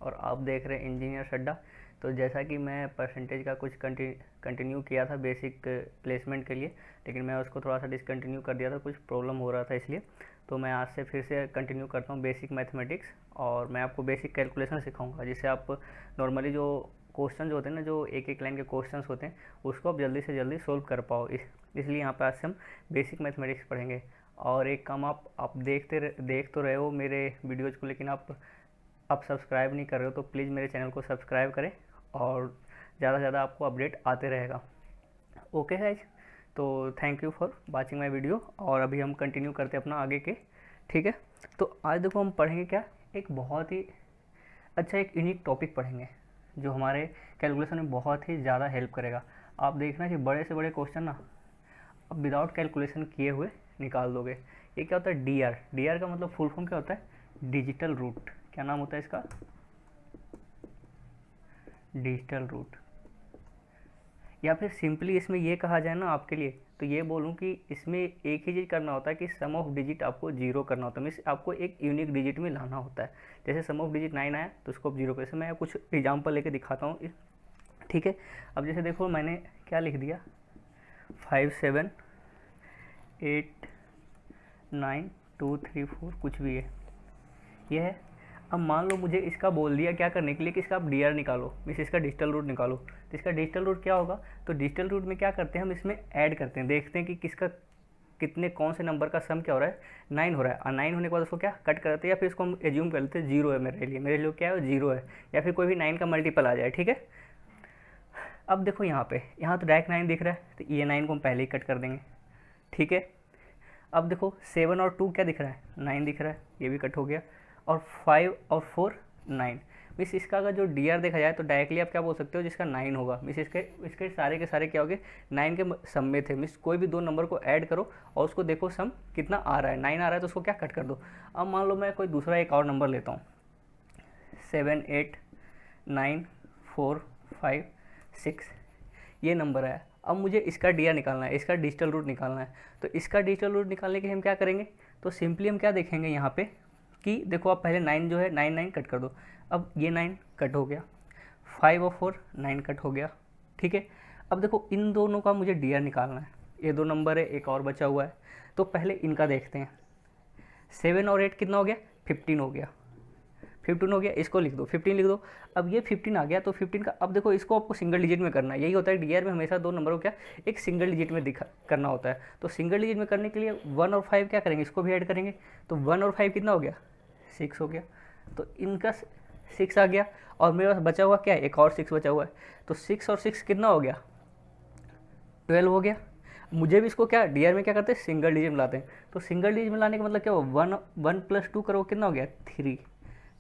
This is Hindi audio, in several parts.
और आप देख रहे हैं इंजीनियर अड्डा। तो जैसा कि मैं परसेंटेज का कुछ कंटिन्यू किया था बेसिक प्लेसमेंट के लिए, लेकिन मैं उसको थोड़ा सा डिसकंटिन्यू कर दिया था, कुछ प्रॉब्लम हो रहा था इसलिए। तो मैं आज से फिर से कंटिन्यू करता हूँ बेसिक मैथमेटिक्स, और मैं आपको बेसिक कैलकुलेशन सिखाऊंगा, जिससे आप नॉर्मली जो क्वेश्चन होते हैं ना, जो एक एक लाइन के क्वेश्चंस होते हैं, उसको आप जल्दी से जल्दी सोल्व कर पाओ। इसलिए यहाँ पे आज से हम बेसिक मैथमेटिक्स पढ़ेंगे। और एक काम आप देख तो रहे हो मेरे वीडियोज़ को, लेकिन आप सब्सक्राइब नहीं कर रहे हो, तो प्लीज़ मेरे चैनल को सब्सक्राइब करें और ज़्यादा से ज़्यादा आपको अपडेट आते रहेगा। ओके गाइज, तो thank you for watching my video, और अभी हम कंटिन्यू करते हैं अपना आगे के। ठीक है, तो आज देखो हम पढ़ेंगे क्या, एक बहुत ही अच्छा एक यूनिक टॉपिक पढ़ेंगे जो हमारे कैलकुलेशन में बहुत ही ज़्यादा हेल्प करेगा। आप देखना कि बड़े से बड़े क्वेश्चन ना अब विदाउट कैलकुलेशन किए हुए निकाल दोगे। ये क्या होता है, डी आर का मतलब फुल फॉर्म क्या होता है, डिजिटल रूट। क्या नाम होता है इसका, डिजिटल रूट। या फिर सिंपली इसमें ये कहा जाए ना आपके लिए, तो ये बोलूँ कि इसमें एक ही चीज़ करना होता है कि सम ऑफ डिजिट आपको जीरो करना होता है, मीन्स आपको एक यूनिक डिजिट में लाना होता है। जैसे सम ऑफ डिजिट 9 आया तो उसको आप जीरो कर, मैं कुछ एग्जाम्पल लेके दिखाता हूँ। ठीक है, अब जैसे देखो मैंने क्या लिख दिया, 5 7 8 9 2 3 4 कुछ भी है, ये है। अब मान लो मुझे इसका बोल दिया क्या करने के लिए कि इसका आप डी आर निकालो, मीन्स इसका डिजिटल रूट निकालो। तो इसका डिजिटल रूट क्या होगा, तो डिजिटल रूट में क्या करते हैं हम, इसमें ऐड करते हैं, देखते हैं कि किसका कितने कौन से नंबर का सम क्या हो रहा है, 9 हो रहा है। और 9 होने के बाद उसको क्या कट करते हैं, या फिर इसको हम एज्यूम कर लेते हैं 0 है मेरे लिए क्या है, 0 है, या फिर कोई भी 9 का मल्टीपल आ जाए। ठीक है, अब देखो यहाँ तो डायरेक्ट 9 दिख रहा है, तो ये 9 को हम पहले ही कट कर देंगे। ठीक है, अब देखो 7 और 2 क्या दिख रहा है, 9 दिख रहा है, ये भी कट हो गया। और 5 और 4 9, मीस इसका अगर जो डी आर देखा जाए तो डायरेक्टली आप क्या बोल सकते हो, जिसका 9 होगा, मीस इसके सारे के सारे क्या हो गए, 9 के सम में थे। मीस कोई भी दो नंबर को ऐड करो और उसको देखो सम कितना आ रहा है, 9 आ रहा है, तो उसको क्या कट कर दो। अब मान लो मैं कोई दूसरा एक और नंबर लेता हूँ, 7 8 9 4 5 6, ये नंबर है। अब मुझे इसका डी आर निकालना है, इसका डिजिटल रूट निकालना है। तो इसका डिजिटल रूट निकालने के लिए हम क्या करेंगे, तो सिंपली हम क्या देखेंगे यहाँ पे कि देखो आप पहले 9 जो है 9 9 कट कर दो। अब ये 9 कट हो गया, 5 और 4 9 कट हो गया। ठीक है, अब देखो इन दोनों का मुझे डी आर निकालना है, ये दो नंबर है, एक और बचा हुआ है। तो पहले इनका देखते हैं, 7 और 8 कितना हो गया, 15 हो गया, 15 हो गया, इसको लिख दो, 15 लिख दो। अब ये 15 आ गया, तो 15 का अब देखो इसको आपको सिंगल डिजिट में करना है। यही होता है डी आर में, हमेशा दो नंबर को क्या एक सिंगल डिजिट में करना होता है। तो सिंगल डिजिट में करने के लिए 1 और 5 क्या करेंगे, इसको भी ऐड करेंगे। तो 1 और 5 कितना हो गया, 6 हो गया। तो इनका 6 आ गया, और मेरे पास बचा हुआ क्या है, एक और 6 बचा हुआ है। तो 6 और 6 कितना हो गया, 12 हो गया। मुझे भी इसको क्या डी आर में क्या करते हैं, सिंगल डिजिट में लाते हैं। तो सिंगल डिजिट में लाने का मतलब क्या हुआ, 1 + 2 करो कितना हो गया, 3।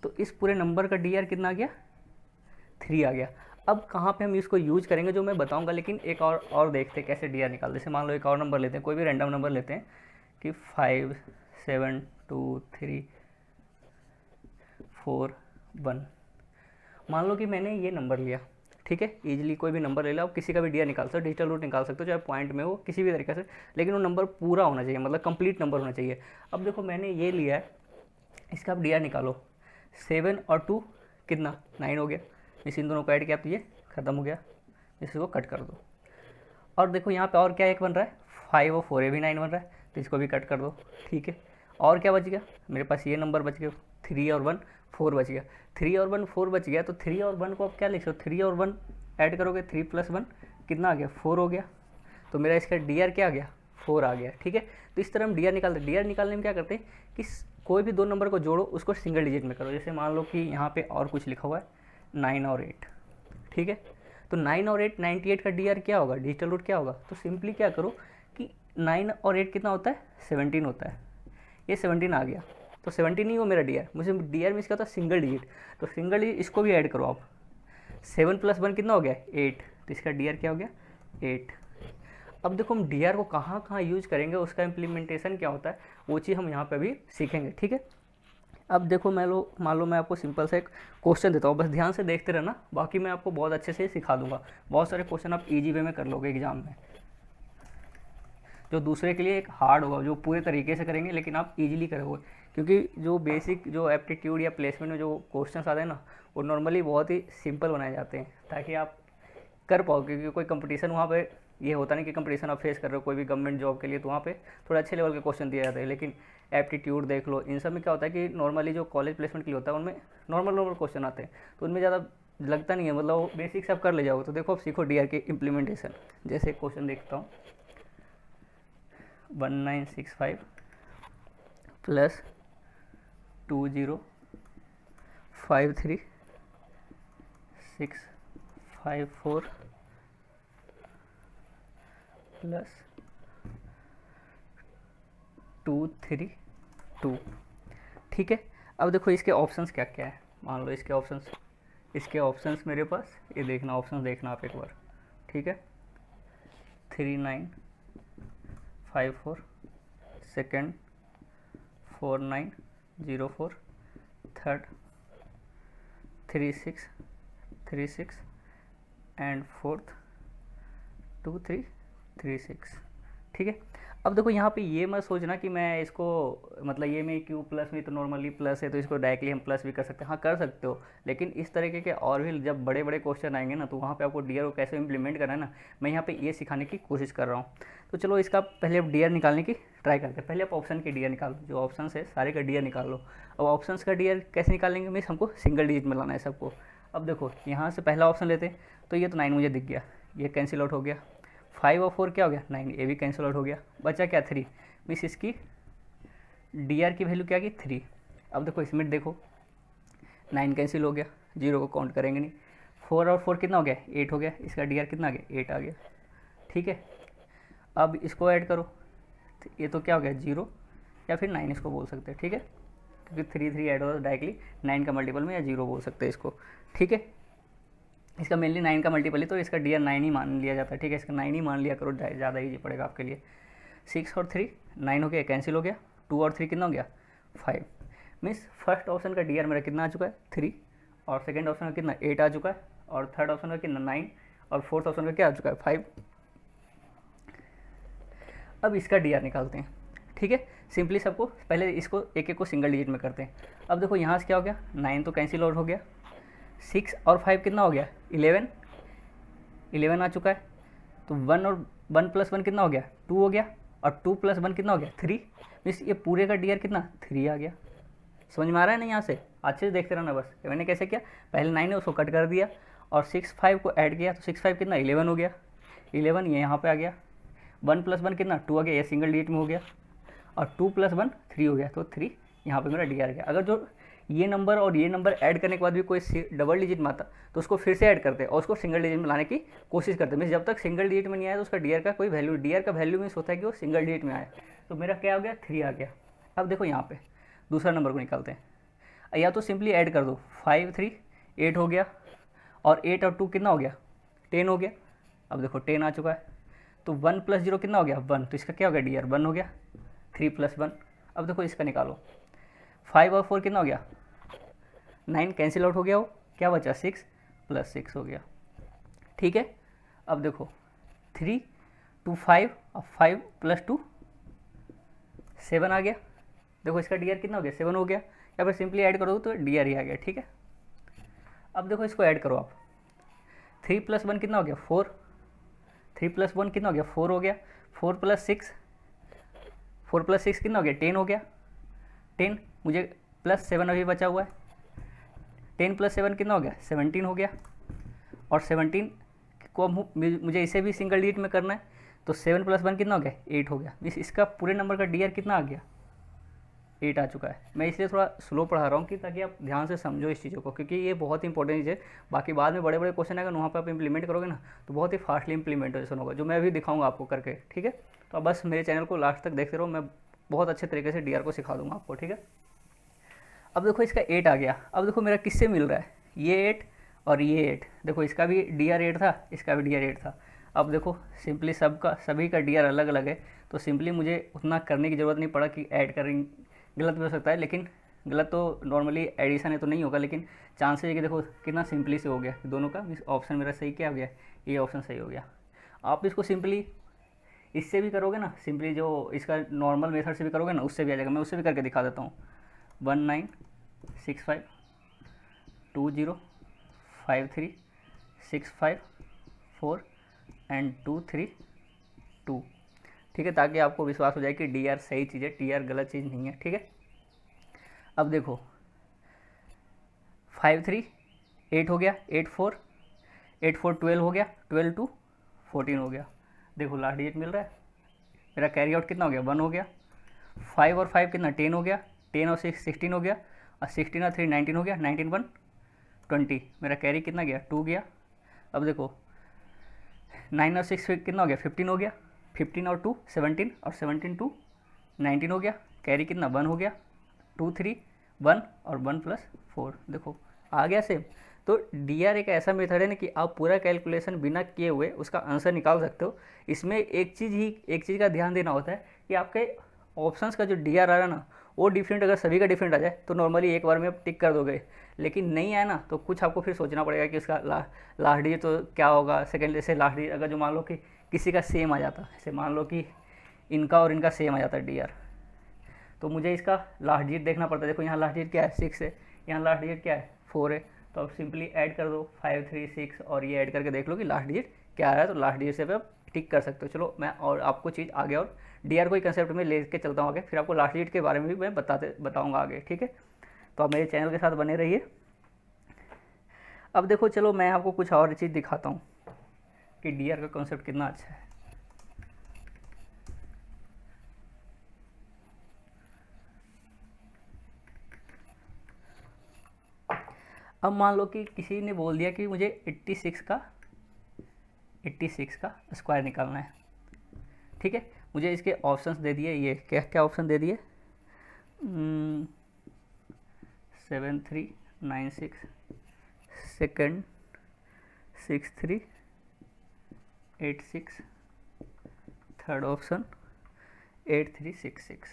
तो इस पूरे नंबर का डी आर कितना आ गया, 3 आ गया। अब कहाँ पे हम इसको यूज करेंगे जो मैं बताऊंगा, लेकिन एक और देखते हैं कैसे डी आर निकालते। जैसे मान लो एक और नंबर लेते हैं, कोई भी रैंडम नंबर लेते हैं कि 5 7 2 3 4 1। मान लो कि मैंने ये नंबर लिया, ठीक है, इजीली कोई भी नंबर ले लो, आप किसी का भी डी आर निकाल सकते हो, डिजिटल रूट निकाल सकते हो, चाहे पॉइंट में हो, किसी भी तरीके से, लेकिन वो नंबर पूरा होना चाहिए, मतलब कंप्लीट नंबर होना चाहिए। अब देखो मैंने ये लिया है, इसका आप डी आर निकालो, 7 और 2 कितना, 9 हो गया। इस इन दोनों को ऐड किया तो ये खत्म हो गया, इसको कट कर दो। और देखो यहाँ पे और क्या एक बन रहा है, 5 और 4 भी 9 बन रहा है, तो इसको भी कट कर दो। ठीक है, और क्या बच गया मेरे पास, ये नंबर बच गया, 3 और 1 4 बच गया। 3 और 1 4 बच गया, तो 3 और 1 को आप क्या लिख सकते हो, 3 और 1 ऐड करोगे, 3 + 1 कितना आ गया, 4 हो गया। तो मेरा इसका डी आर क्या आ गया, 4 आ गया। ठीक है, तो इस तरह हम डी आर निकालते हैं। डी आर निकालने में क्या करते हैं कि कोई भी दो नंबर को जोड़ो, उसको सिंगल डिजिट में करो। जैसे मान लो कि यहाँ पे और कुछ लिखा हुआ है, 9 और 8। ठीक है, तो 9 और 8 98 का डी आर क्या होगा, डिजिटल रूट क्या होगा। तो सिंपली क्या करो कि 9 और 8 कितना होता है, 17 होता है। ये 17 आ गया, तो 17 ही हो मेरा डी आर। मुझे डी आर में इसका होता है सिंगल डिजिट, तो सिंगल डिजिट इसको भी ऐड करो आप। 7 + 1 कितना हो गया, 8, तो इसका डी आर क्या हो गया, 8। अब देखो हम डी आर को कहाँ कहाँ यूज करेंगे, उसका इम्प्लीमेंटेशन क्या होता है, वो चीज़ हम यहाँ पे अभी सीखेंगे। ठीक है, अब देखो मान लो मैं आपको सिंपल सा एक क्वेश्चन देता हूँ, बस ध्यान से देखते रहना, बाकी मैं आपको बहुत अच्छे से सिखा दूंगा। बहुत सारे क्वेश्चन आप इजी वे में कर लोगे एग्जाम में, जो दूसरे के लिए एक हार्ड होगा, जो पूरे तरीके से करेंगे लेकिन आप इजीली करोगे। क्योंकि जो बेसिक जो एप्टीट्यूड या प्लेसमेंट में जो क्वेश्चंस आते हैं ना, वो नॉर्मली बहुत ही सिंपल बनाए जाते हैं ताकि आप कर पाओ, क्योंकि कोई कंपटीशन वहाँ पे ये होता नहीं कि कंपटीशन आप फेस कर रहे हो कोई भी गवर्नमेंट जॉब के लिए, तो वहाँ पे थोड़ा अच्छे लेवल के क्वेश्चन दिए जाते हैं। लेकिन एप्टीट्यूड देख लो, इन सब में क्या होता है कि नॉर्मली जो कॉलेज प्लेसमेंट के लिए होता है उनमें नॉर्मल क्वेश्चन आते हैं, तो उनमें ज़्यादा लगता नहीं है, मतलब वो बेसिक सब कर ले जाओगे। तो देखो अब सीखो डीआर के इम्प्लीमेंटेशन। जैसे क्वेश्चन देखता हूँ, 1965 प्लस 2053654 प्लस 232। ठीक है, अब देखो इसके ऑप्शंस क्या क्या है। मान लो इसके ऑप्शंस मेरे पास, ये देखना ऑप्शंस देखना आप एक बार, ठीक है। 3954, सेकेंड 4904, थर्ड 3636 एंड फोर्थ 2336। ठीक है, अब देखो यहाँ पे ये मत सोचना कि मैं इसको मतलब ये में क्यू प्लस में तो नॉर्मली प्लस है तो इसको डायरेक्टली हम प्लस भी कर सकते हैं। हाँ कर सकते हो, लेकिन इस तरीके के और भी जब बड़े बड़े क्वेश्चन आएंगे ना, तो वहाँ पे आपको डीआर को कैसे इंप्लीमेंट करना है ना, मैं यहाँ पे ये सिखाने की कोशिश कर रहा हूँ। तो चलो इसका पहले आप डीआर निकालने की ट्राई करते हैं। पहले आप ऑप्शन के डीआर निकाल लो, जो ऑप्शन है सारे का डीआर निकाल लो। अब ऑप्शन का डीआर कैसे निकालेंगे मीन्स हमको सिंगल डिजिट में लाना है सबको। अब देखो यहाँ से पहला ऑप्शन लेते हैं, तो ये तो 9 मुझे दिख गया, ये कैंसिल आउट हो गया। 5 और 4 क्या हो गया 9, ये भी कैंसिल आउट हो गया। बचा क्या 3, मीन्स इसकी डीआर की वैल्यू क्या आ गई 3। अब देखो इसमें देखो 9 कैंसिल हो गया, 0 को काउंट करेंगे नहीं। 4 और 4 कितना हो गया 8 हो गया, इसका डीआर कितना आ गया 8 आ गया। ठीक है, अब इसको ऐड करो, ये तो क्या हो गया 0 या फिर 9 इसको बोल सकते हैं। ठीक है, क्योंकि 3 ऐड होता है डायरेक्टली 9 का मल्टीपल में, या 0 बोल सकते हैं इसको। ठीक है, इसका मेनली 9 का मल्टीपल है तो इसका डीआर 9 ही मान लिया जाता है। ठीक है, इसका 9 ही मान लिया करो, ज़्यादा ईजी पड़ेगा आपके लिए। 6 और 3 9 हो गया, कैंसिल हो गया। 2 और 3 कितना हो गया 5। मीन्स फर्स्ट ऑप्शन का डीआर मेरा कितना आ चुका है 3, और सेकंड ऑप्शन का कितना 8 आ चुका है, और थर्ड ऑप्शन का कितना 9, और फोर्थ ऑप्शन का क्या आ चुका है 5। अब इसका डीआर निकालते हैं। ठीक है, सिंपली सबको पहले इसको एक एक को सिंगल डिजिट में करते हैं। अब देखो यहाँ से क्या हो गया 9 तो कैंसिल आउट हो गया, 6 और 5 कितना हो गया 11 आ चुका है। तो 1 और 1 प्लस 1 कितना हो गया 2 हो गया, और 2 प्लस 1 कितना हो गया 3। मीन्स ये पूरे का डीआर कितना 3 आ गया। समझ में आ रहा है ना, यहाँ से अच्छे से देखते रहना। बस मैंने कैसे किया, पहले 9 है उसको कट कर दिया और 6 5 को ऐड किया, तो 6 5 कितना 11 हो गया, 11 ये यहाँ पे आ गया। 1 प्लस 1 कितना 2 आ गया, ये सिंगल डिजिट में हो गया, और 2 प्लस 1 3 हो गया, तो 3 यहाँ पे मेरा डीआर गया। अगर जो ये नंबर और ये नंबर ऐड करने के बाद भी कोई डबल डिजिट में आता तो उसको फिर से ऐड करते हैं और उसको सिंगल डिजिट में लाने की कोशिश करते हैं। मीन्स जब तक सिंगल डिजिट में नहीं आया तो उसका डीआर का कोई वैल्यू, डीआर का वैल्यू मीन्स होता है कि वो सिंगल डिजिट में आया। तो मेरा क्या हो गया 3 आ गया। अब देखो यहाँ पे दूसरा नंबर को निकालते हैं, या तो सिंपली ऐड कर दो, 5 3 8 हो गया, और 8 और 2 कितना हो गया 10 हो गया। अब देखो 10 आ चुका है, तो 1 प्लस 0 कितना हो गया 1, तो इसका क्या हो गया डीआर 1 हो गया। 3 प्लस 1, अब देखो इसका निकालो, 5 और 4 कितना हो गया 9 कैंसिल आउट हो गया, वो क्या बचा 6 प्लस 6 हो गया। ठीक है, अब देखो 3 2 5, अब 5 प्लस 2 7 आ गया। देखो इसका डीआर कितना हो गया 7 हो गया, या फिर सिंपली ऐड करो तो डीआर ही आ गया। ठीक है, अब देखो इसको ऐड करो आप, 3 प्लस 1 कितना हो गया 4, 3 प्लस 1 कितना हो गया 4 हो गया, 4 प्लस 6 कितना हो गया 10 हो गया। 10 मुझे प्लस 7 अभी बचा हुआ है, 10 प्लस 7 कितना हो गया 17 हो गया, और 17 को मुझे इसे भी सिंगल डिजिट में करना है, तो 7 प्लस 1 कितना हो गया 8 हो गया। इसका पूरे नंबर का डीआर कितना आ गया 8 आ चुका है। मैं इसलिए थोड़ा स्लो पढ़ा रहा हूँ कि ताकि आप ध्यान से समझो इस चीज़ों को, क्योंकि ये बहुत इंपॉर्टेंट चीज़ है। बाकी बाद में बड़े बड़े क्वेश्चन आएगा वहाँ पर आप इंप्लीमेंट करोगे ना, तो बहुत ही फास्टली इंप्लीमेंटेशन होगा, जो मैं अभी दिखाऊंगा आपको करके। ठीक है, तो आप बस मेरे चैनल को लास्ट तक देखते रहो, मैं बहुत अच्छे तरीके से डीआर को सिखा दूंगा आपको। ठीक है, अब देखो इसका 8 आ गया। अब देखो मेरा किससे मिल रहा है, ये 8 और ये 8। देखो इसका भी डीआर 8 था, इसका भी डीआर 8 था। अब देखो सिंपली सभी का डीआर अलग अलग है, तो सिंपली मुझे उतना करने की ज़रूरत नहीं पड़ा कि ऐड करें। गलत भी हो सकता है, लेकिन गलत तो नॉर्मली एडिशन है तो नहीं होगा, लेकिन चांसेस है कि देखो कितना सिंपली से हो गया दोनों का। ऑप्शन मेरा सही क्या हो गया, ये ऑप्शन सही हो गया। आप इसको सिंपली इससे भी करोगे ना, सिंपली जो इसका नॉर्मल मेथड से भी करोगे ना, उससे भी आ जाएगा। मैं उससे भी करके दिखा देता हूँ। 1965205365 एंड 232। ठीक है, ताकि आपको विश्वास हो जाए कि डी आर सही चीज़ है, टी आर गलत चीज़ नहीं है। ठीक है, अब देखो 5 3 8 हो गया, 8 4 12 हो गया, 12 2 14 हो गया। देखो लास्ट डिजिट मिल रहा है, मेरा कैरी आउट कितना हो गया, 1 हो गया। 5 और 5 कितना, 10 हो गया, 10 और 6 16 हो गया, और 16 और 3 19 हो गया, 19 1 20। मेरा कैरी कितना गया, 2 गया। अब देखो 9 और 6 कितना हो गया, 15 हो गया, 15 और 2 17, और 17 2 19 हो गया। कैरी कितना, 1 हो गया, 2 3 1 और 1 प्लस 4। देखो आ गया सेम। तो डी आर एक ऐसा मेथड है ना कि आप पूरा कैलकुलेशन बिना किए हुए उसका आंसर निकाल सकते हो। इसमें एक चीज़ का ध्यान देना होता है कि आपके ऑप्शंस का जो डी आर आ रहा है ना, वो डिफरेंट, अगर सभी का डिफरेंट आ जाए तो नॉर्मली एक बार में आप टिक कर दोगे, लेकिन नहीं आया ना तो कुछ आपको फिर सोचना पड़ेगा कि उसका लास्ट डिजिट तो क्या होगा। सेकेंड जैसे लास्ट डिजिट अगर जो मान लो कि किसी का सेम आ जाता, जैसे मान लो कि इनका और इनका सेम आ जाता है डी आर, तो मुझे इसका लास्ट डिजिट देखना पड़ता है। देखो यहाँ लास्ट डिजिट क्या है, 6 है, यहाँ लास्ट डिजिट क्या है, 4 है। तो आप सिंपली ऐड कर दो 5 3 6 और ये ऐड करके देख लो कि लास्ट डिजिट क्या आ रहा है, तो लास्ट डिजिट से आप टिक कर सकते हो। चलो मैं और आपको चीज़ आगे और डी आर को ही कंसेप्ट में लेके चलता हूँ आगे, फिर आपको लास्ट डिजिट के बारे में भी मैं बताऊँगा आगे। ठीक है, तो आप मेरे चैनल के साथ बने रहिए। अब देखो चलो मैं आपको कुछ और चीज़ दिखाता हूँ कि डी आर का कॉन्सेप्ट कितना अच्छा है। अब मान लो कि किसी ने बोल दिया कि मुझे 86 का स्क्वायर निकालना है। ठीक है, मुझे इसके ऑप्शंस दे दिए, ये क्या क्या ऑप्शन दे दिए, 7 3 9 6, सेकेंड 6 3 8 6, थर्ड ऑप्शन 8 3 6 6।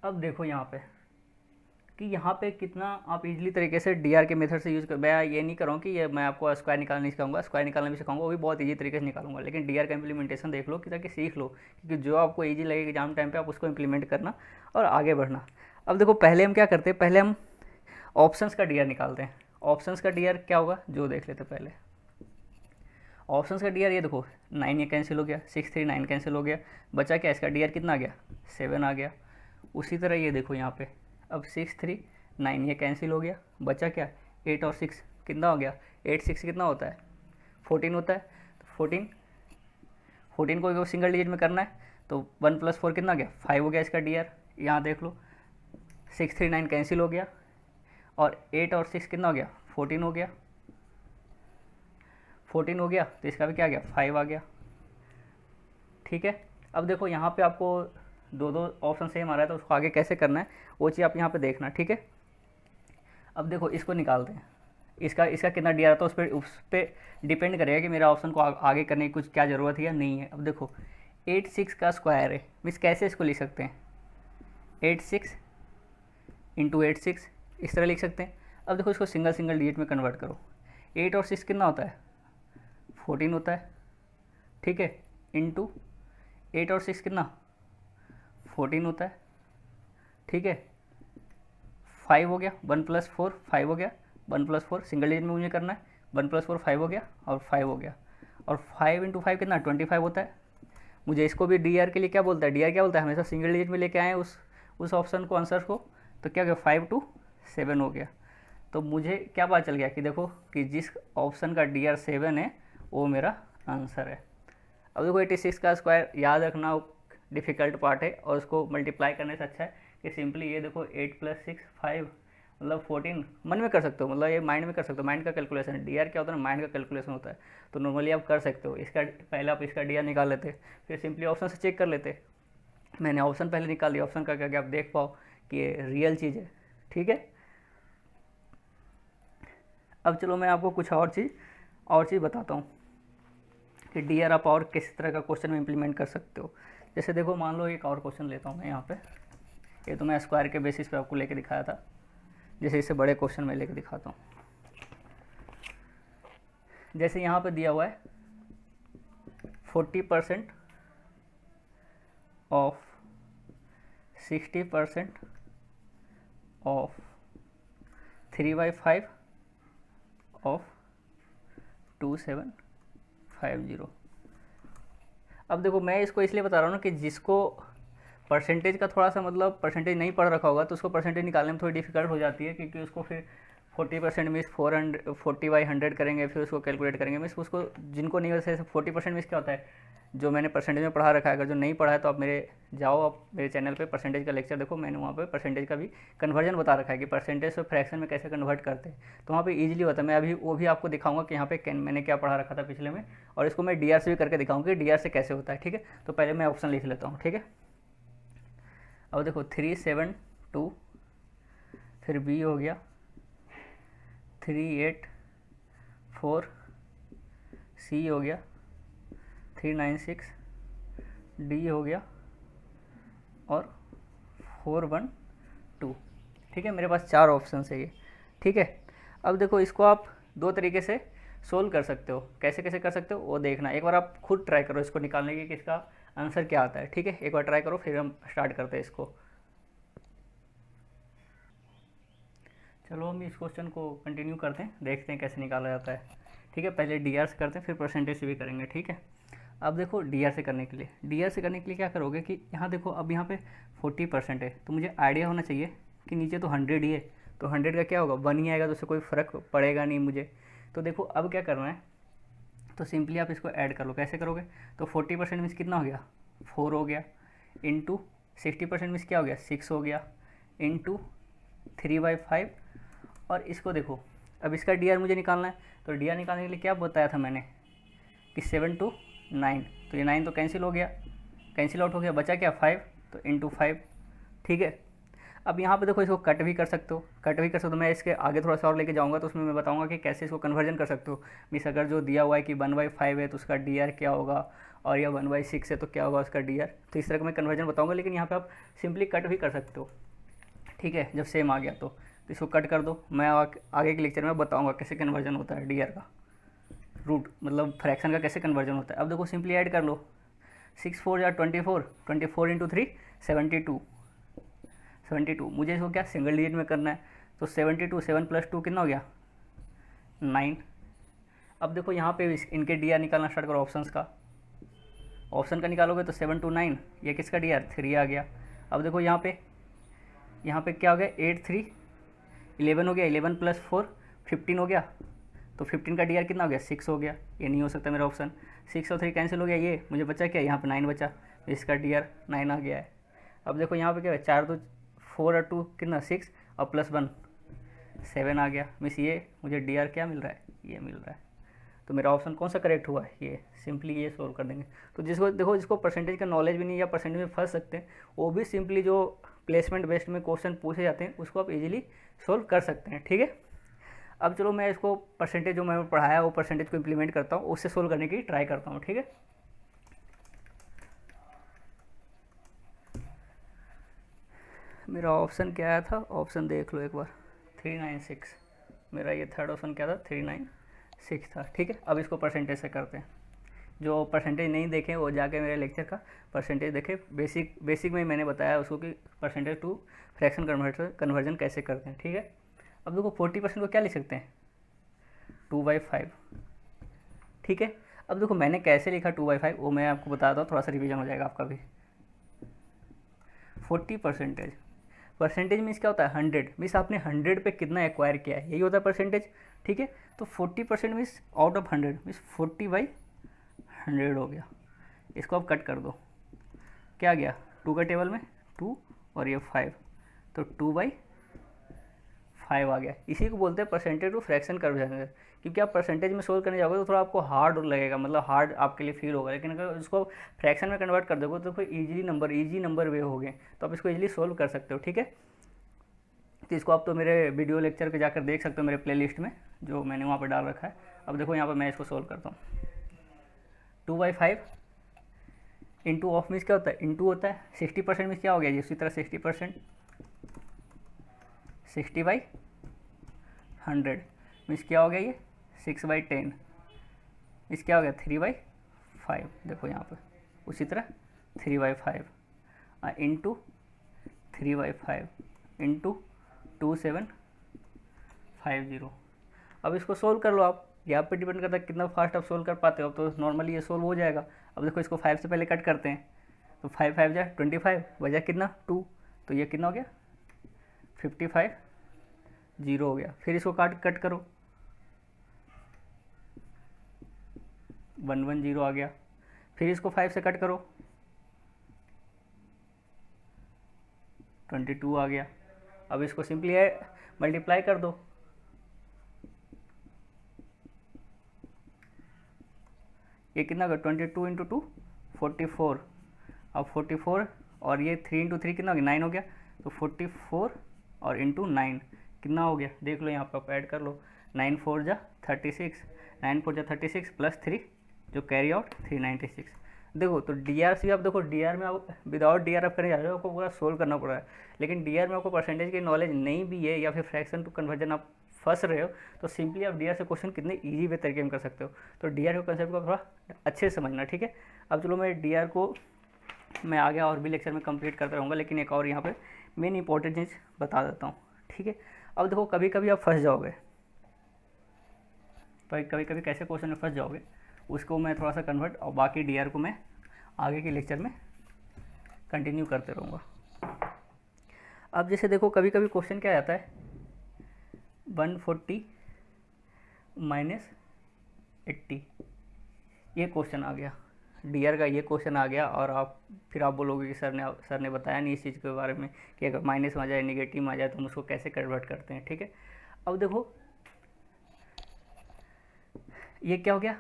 अब देखो यहाँ पे कि यहाँ पे कितना आप इजीली तरीके से डी आर के मेथड से यूज़ कर, मैं ये नहीं करूँ कि ये मैं आपको स्क्वायर निकालना नहीं सिखाऊंगा, स्क्वायर निकालना भी सिखाऊंगा, वो भी बहुत इजी तरीके से निकालूंगा, लेकिन डी आर का इम्प्लीमेंटेशन देख लो कि ताकि सीख लो, क्योंकि जो आपको इजी लगेगा एग्जाम टाइम पे आप उसको इम्प्लीमेंट करना और आगे बढ़ना। अब देखो पहले हम क्या करते हैं, पहले हम ऑप्शंस का डी आर निकालते हैं। ऑप्शंस का डी आर क्या होगा जो देख लेते पहले। ऑप्शंस का डी आर ये देखो 9 ये कैंसिल हो गया, 6 3 9 कैंसिल हो गया, बचा क्या, इसका डी आर कितना आ गया, 7 आ गया। उसी तरह ये देखो यहाँ पे अब 6 3 9 ये कैंसिल हो गया, बचा क्या, 8 और 6 कितना हो गया, 8 6 कितना होता है, 14 होता है। तो 14 को सिंगल डिजिट में करना है, तो 1 प्लस 4 कितना हो गया, 5 हो गया इसका डी आर। यहाँ देख लो 6 3 9 कैंसिल हो गया, और 8 और 6 कितना हो गया, 14 हो गया। 14 हो गया तो इसका भी क्या आ गया, 5 आ गया। ठीक है, अब देखो यहाँ पे आपको दो ऑप्शन सेम आ रहा है, तो उसको आगे कैसे करना है वो चीज़ आप यहाँ पे देखना। ठीक है, अब देखो इसको निकालते हैं, इसका कितना डी आ रहा था उस पर डिपेंड करेगा कि मेरा ऑप्शन को आगे करने की कुछ क्या ज़रूरत है या नहीं है। अब देखो 8 6 का स्क्वायर है, मीन्स कैसे इसको लिख सकते हैं, 8 6 इंटू 8 6 इस तरह लिख सकते हैं। अब देखो इसको सिंगल डिजिट में कन्वर्ट करो, 8 और 6 कितना होता है, 14 होता है। ठीक है, इंटू 8 और 6 कितना, 14 होता है। ठीक है, 5 हो गया, 1 प्लस 4 5 हो गया, 1 प्लस 4 सिंगल डिजिट में मुझे करना है, 1 प्लस 4 5 हो गया, और 5 हो गया, और 5 इंटू 5 कितना, 25 होता है। मुझे इसको भी डी आर के लिए क्या बोलता है, डी आर क्या बोलता है, हमेशा सिंगल डिजिट में लेके आए उस ऑप्शन को, आंसर को। तो क्या हो गया, 5 2 7 हो गया। तो मुझे क्या पता चल गया कि देखो कि जिस ऑप्शन का डी आर 7 है वो मेरा आंसर है। अब देखो 86 का स्क्वायर याद रखना डिफ़िकल्ट पार्ट है, और उसको मल्टीप्लाई करने से अच्छा है कि सिंपली ये देखो 8 प्लस 6 5 मतलब 14 मन में कर सकते हो, मतलब ये माइंड में कर सकते हो। माइंड का कैलकुलेशन, डी आर क्या होता है ना, माइंड का कैलकुलेशन होता है, तो नॉर्मली आप कर सकते हो। इसका पहले आप इसका डी आर निकाल लेते, फिर सिंपली ऑप्शन से चेक कर लेते। मैंने ऑप्शन पहले निकाल दिया, ऑप्शन का क्या आप देख पाओ कि ये रियल चीज़ है। ठीक है, अब चलो मैं आपको कुछ और चीज़ बताता हूँ कि डी आर आप और किस तरह का क्वेश्चन में इम्प्लीमेंट कर सकते हो। जैसे देखो मान लो एक और क्वेश्चन लेता हूँ मैं यहाँ पे, ये तो मैं स्क्वायर के बेसिस पे आपको लेके दिखाया था, जैसे इससे बड़े क्वेश्चन में लेके दिखाता हूँ। जैसे यहाँ पे दिया हुआ है 40% ऑफ 60% ऑफ 3/5 ऑफ 2750। अब देखो मैं इसको इसलिए बता रहा हूँ ना कि जिसको परसेंटेज का थोड़ा सा मतलब परसेंटेज नहीं पढ़ रखा होगा तो उसको परसेंटेज निकालने में थोड़ी डिफिकल्ट हो जाती है, क्योंकि उसको फिर 40% मीन्स 40/100 करेंगे, फिर उसको कैलकुलेट करेंगे। मीन्स उसको जिनको नहीं वैसे 40% मीन्स क्या होता है, जो मैंने परसेंटेज में पढ़ा रखा है। अगर जो नहीं पढ़ा है तो आप मेरे चैनल पे परसेंटेज का लेक्चर देखो, मैंने वहाँ पे परसेंटेज का भी कन्वर्जन बता रखा है कि परसेंटेज से फ्रैक्शन में कैसे कन्वर्ट करते हैं, तो वहाँ पे इजीली होता है। मैं अभी वो भी आपको दिखाऊंगा कि यहाँ पे मैंने क्या पढ़ा रखा था पिछले में, और इसको मैं डीआर से भी करके दिखाऊंगा कि डीआर से कैसे होता है, ठीक है। तो पहले मैं ऑप्शन लिख लेता हूँ, ठीक है। अब देखो 372, फिर बी हो गया 384, सी हो गया 396, डी हो गया और 412, ठीक है। मेरे पास 4 ऑप्शन है ये, ठीक है। अब देखो इसको आप 2 तरीके से सोल्व कर सकते हो। कैसे कैसे कर सकते हो वो देखना, एक बार आप खुद ट्राई करो इसको निकालने की कि इसका आंसर क्या आता है, ठीक है। एक बार ट्राई करो, फिर हम स्टार्ट करते हैं इसको। चलो हम इस क्वेश्चन को कंटिन्यू करते हैं, देखते हैं कैसे निकाला जाता है, ठीक है। पहले डी आर से करते हैं, फिर परसेंटेज से भी करेंगे, ठीक है। अब देखो डी आर से करने के लिए क्या करोगे कि यहाँ देखो, अब यहाँ पे 40% है, तो मुझे आइडिया होना चाहिए कि नीचे तो 100 ही है, तो 100 का क्या होगा 1 ही आएगा, तो उससे कोई फ़र्क पड़ेगा नहीं मुझे। तो देखो अब क्या करना है, तो सिंपली आप इसको ऐड कर लो। कैसे करोगे, तो 40% मीन्स कितना हो गया 4 हो गया, इंटू 60% मीन्स क्या हो गया 6 हो गया, इंटू 3/5। और इसको देखो, अब इसका डी आर मुझे निकालना है, तो डी आर निकालने के लिए क्या बताया था मैंने कि 7 to 9, तो ये 9 तो कैंसिल हो गया, कैंसिल आउट हो गया, बचा क्या 5, तो इंटू 5, ठीक है। अब यहाँ पे देखो इसको कट भी कर सकते हो, मैं इसके आगे थोड़ा सा और लेके जाऊँगा, तो उसमें मैं बताऊँगा कि कैसे इसको कन्वर्जन कर सकते हो। मीन्स अगर जो दिया हुआ है कि 1/5 है तो उसका डी आर क्या होगा, और या 1/6 है तो क्या होगा उसका डी आर, तो इस तरह का मैं कन्वर्जन बताऊँगा। लेकिन यहाँ पर आप सिंपली कट भी कर सकते हो, ठीक है। जब सेम आ गया तो इसको कट कर दो, मैं आगे के लेक्चर में बताऊँगा कैसे कन्वर्जन होता है डी आर का, रूट मतलब फ्रैक्शन का कैसे कन्वर्जन होता है। अब देखो सिंपली ऐड कर लो, 6 4 या 24, 24 इंटू 3 72। मुझे इसको क्या सिंगल डिजिट में करना है, तो 72, 7 + 2 कितना हो गया 9। अब देखो यहाँ पे इनके डी आर निकालना स्टार्ट करो, ऑप्शन का निकालोगे तो 7 to 9, ये किसका डी आर 3 आ गया। अब देखो यहाँ पे क्या हो गया 8 3 11 हो गया, 11 + 4 15 हो गया, तो 15 का डी आर कितना हो गया 6 हो गया। ये नहीं हो सकता मेरा ऑप्शन, 6 और 3 कैंसिल हो गया, ये मुझे बचा क्या यहाँ पे 9 बचा, इसका डी आर 9 आ गया है। अब देखो यहाँ पे क्या है 4 2 4 और 2 कितना 6 और +1 7 आ गया। मीन्स ये मुझे डी आर क्या मिल रहा है, ये मिल रहा है। तो मेरा ऑप्शन कौन सा करेक्ट हुआ है, ये सिंपली ये सोल्व कर देंगे। तो जिसको परसेंटेज का नॉलेज भी नहीं या परसेंटेज में फंस सकते हैं, वो भी सिंपली जो प्लेसमेंट बेस्ड में क्वेश्चन पूछे जाते हैं उसको आप इजीली सोल्व कर सकते हैं, ठीक है। अब चलो मैं इसको परसेंटेज जो मैंने पढ़ाया है वो परसेंटेज को इम्प्लीमेंट करता हूँ, उससे सोल्व करने की ट्राई करता हूँ, ठीक है। मेरा ऑप्शन क्या आया था, ऑप्शन देख लो एक बार 396, मेरा ये थर्ड ऑप्शन क्या था 396 था, ठीक है। अब इसको परसेंटेज से करते हैं। जो परसेंटेज नहीं देखें वो जाके मेरे लेक्चर का परसेंटेज देखें, बेसिक में मैंने बताया उसको कि परसेंटेज टू फ्रैक्शन कन्वर्जन कैसे करते हैं, ठीक है। अब देखो 40% को क्या लिख सकते हैं 2/5, ठीक है। अब देखो मैंने कैसे लिखा 2/5 वो मैं आपको बताता हूँ, थोड़ा सा रिवीजन हो जाएगा आपका भी। 40% मीन्स क्या होता है 100, मीन्स आपने 100 पे कितना एक्वायर किया है, यही होता है परसेंटेज, ठीक है। तो 40% मीन्स आउट ऑफ 100 मीन्स 40/100 हो गया। इसको आप कट कर दो, क्या गया 2 का टेबल में 2 और ये 5, तो 2/5 आ गया। इसी को बोलते हैं परसेंटेज टू फ्रैक्शन कन्वर्जन, क्योंकि आप परसेंटेज में सोल्व करने जाओगे तो थोड़ा आपको हार्ड लगेगा, मतलब हार्ड आपके लिए फील होगा। लेकिन अगर इसको फ्रैक्शन में कन्वर्ट कर दोगे तो कोई इजी नंबर वे हो गए, तो आप इसको इजीली सोल्व कर सकते हो, ठीक है। तो इसको आप तो मेरे वीडियो लेक्चर पे जाकर देख सकते हो, मेरे प्लेलिस्ट में जो मैंने वहाँ पर डाल रखा है। अब देखो यहाँ पर मैं इसको सोल्व करता हूँ, 2/5 इंटू ऑफ मीन्स क्या होता है इंटू होता है, 60% मीन्स क्या हो गया, इसी तरह 60% 60/100 मीन्स क्या हो गया ये 6/10 मीन्स क्या हो गया 3/5। देखो यहाँ पर उसी तरह 3/5 इंटू 3/5 इंटू 2750। अब इसको सोल्व कर लो आप, ये आप पे डिपेंड करता है कितना फास्ट आप सोल्व कर पाते हो। अब तो नॉर्मली ये सोल्व हो जाएगा। अब देखो इसको 5 से पहले कट करते हैं, तो 5 5 जा 25 बजा कितना 2, तो ये कितना हो गया 55 0 हो गया। फिर इसको कट करो 110 आ गया। फिर इसको 5 से कट करो 22 आ गया। अब इसको सिंपली मल्टीप्लाई कर दो, ये कितना होगा 22 इंटू 2 44। अब 44 और ये 3 इंटू 3 कितना हो गया 9 हो गया। तो 44 और इंटू 9 कितना हो गया देख लो, यहाँ पर आप ऐड कर लो। 9 4 जा 36, 9 4 जा 36 प्लस 3 जो कैरी आउट 396। देखो तो डी आर से आप देखो, डी आर में आप विदाउट डी आर आप करने जा रहे हो, आपको पूरा सोल्व करना पड़ रहा है। लेकिन डी आर में आपको परसेंटेज की नॉलेज नहीं भी है या फिर फ्रैक्शन टू कन्वर्जन आप फंस रहे हो, तो सिंपली आप डी आर से क्वेश्चन कितने ईजी वे तरीके में कर सकते हो। तो डी आर के कंसेप्ट को थोड़ा अच्छे से समझना, ठीक है। अब चलो मैं डी आर को मैं आगे और भी लेक्चर में कंप्लीट करता रहूँगा, लेकिन एक और यहाँ पे मेन इंपॉर्टेंट चीज़ बता देता हूँ, ठीक है। अब देखो कभी कभी आप फंस जाओगे, कभी कभी कैसे क्वेश्चन में फंस जाओगे, उसको मैं थोड़ा सा कन्वर्ट और बाकी डी आर को मैं आगे के लेक्चर में कंटिन्यू करते रहूँगा। अब जैसे देखो कभी कभी क्वेश्चन क्या आता है 140 माइनस 80, ये क्वेश्चन आ गया डी आर का, ये क्वेश्चन आ गया। और आप फिर आप बोलोगे कि सर ने बताया नहीं इस चीज़ के बारे में कि अगर माइनस में आ जाए निगेटिव में आ जाए तो हम उसको कैसे कन्वर्ट करते हैं, ठीक है। अब देखो ये क्या हो गया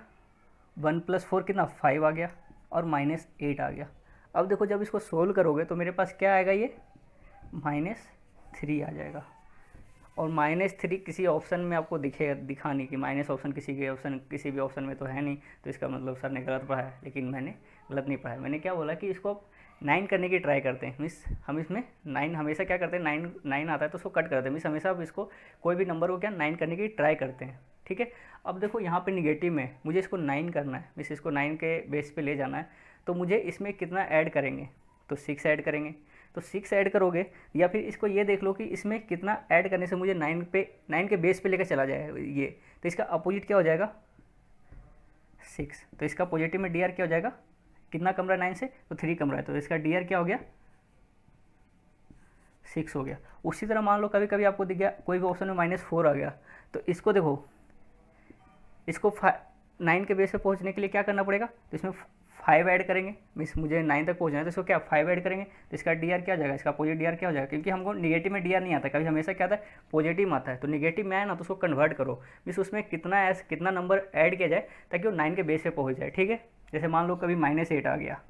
1 + 4 कितना 5 आ गया और -8 आ गया। अब देखो जब इसको सोल्व करोगे तो मेरे पास क्या आएगा, ये -3 आ जाएगा। और -3 किसी ऑप्शन में आपको दिखा नहीं कि माइनस ऑप्शन किसी भी ऑप्शन में तो है नहीं, तो इसका मतलब सर ने गलत पढ़ा है। लेकिन मैंने गलत नहीं पढ़ा है, मैंने क्या बोला कि इसको आप 9 करने की ट्राई करते हैं। मीन्स हम इसमें 9 हमेशा क्या करते हैं, 9 आता है तो उसको कट करते हैं। मीन्स हमेशा आप इसको कोई भी नंबर को क्या 9 करने की ट्राई करते हैं, ठीक है। अब देखो यहाँ पे निगेटिव में मुझे इसको 9 करना है, मीन्स इसको 9 के बेस पे ले जाना है, तो मुझे इसमें कितना ऐड करेंगे, तो 6 ऐड करेंगे। तो 6 ऐड करोगे, या फिर इसको ये देख लो कि इसमें कितना ऐड करने से मुझे 9 के बेस पे लेकर चला जाएगा ये, तो इसका अपोजिट क्या हो जाएगा 6। तो इसका पॉजिटिव में डी आर क्या हो जाएगा, कितना कम रहा है 9 से, तो 3 कम रहा है, तो इसका डी आर क्या हो गया 6 हो गया। उसी तरह मान लो कभी कभी आपको दिख गया कोई भी ऑप्शन में -4 आ गया, तो इसको देखो, इसको 9 के बेस पे पहुंचने के लिए क्या करना पड़ेगा, तो इसमें 5 ऐड करेंगे। मीन्स मुझे 9 तक पहुंचना है तो इसको क्या 5 ऐड करेंगे, तो इसका डी आर क्या हो जाएगा, इसका पॉजिटिव डी आर क्या हो जाएगा, क्योंकि हमको निगेटिव में डी आर नहीं आता, कभी हमेशा क्या आता है पॉजिटिव में आता है। तो निगेटिव में आए ना तो उसको कन्वर्ट करो, मीन्स उसमें कितना नंबर ऐड किया जाए ताकि वो 9 के बेस पे पहुँच जाए, ठीक है। जैसे मान लो कभी -8 आ गया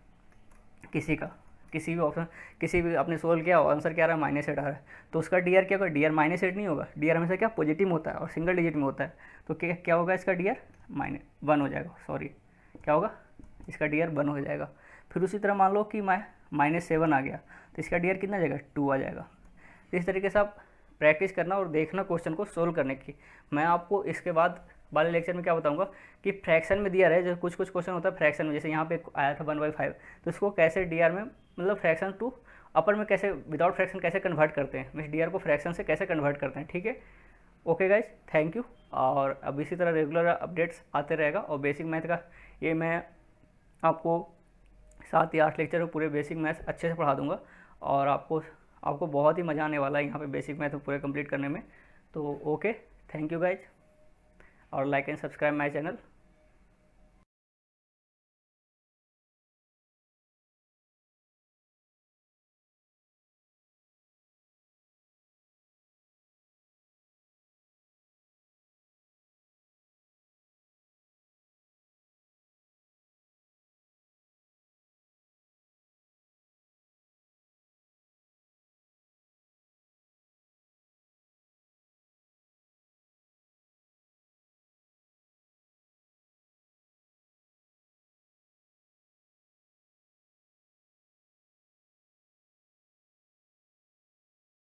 किसी भी ऑप्शन, किसी भी आपने सोल्व किया और आंसर क्या आ रहा है -8 आ रहा है, तो उसका डी आर क्या होगा, डी आर -8 नहीं होगा, डी आर हमेशा क्या पॉजिटिव में होता है और सिंगल डिजिट में होता है। तो क्या होगा, इसका डी आर -1 हो जाएगा, सॉरी क्या होगा, इसका डी आर 1 हो जाएगा। फिर उसी तरह मान लो कि -7 आ गया, तो इसका डी आर कितना आ जाएगा 2 आ जाएगा। इस तरीके से आप प्रैक्टिस करना और देखना क्वेश्चन को सोल्व करने की। मैं आपको इसके बाद वाले लेक्चर में क्या बताऊंगा कि फ्रैक्शन में दिया रहे, जो कुछ क्वेश्चन होता है फ्रैक्शन में, जैसे यहाँ पे आया था 1/5, तो इसको कैसे डी आर में मतलब फ्रैक्शन टू अपर में कैसे विदाउट फ्रैक्शन कैसे कन्वर्ट करते हैं, मीन्स डी आर को फ्रैक्शन से कैसे कन्वर्ट करते हैं, ठीक है। Okay guys, thank you. और अब इसी तरह रेगुलर अपडेट्स आते रहेगा। और बेसिक मैथ का ये मैं आपको 7 या 8 लेक्चर में पूरे बेसिक मैथ अच्छे से पढ़ा दूंगा, और आपको बहुत ही मज़ा आने वाला है यहाँ पे बेसिक मैथ पूरे कंप्लीट करने में। तो ओके, थैंक यू गाइज, और like and subscribe my channel.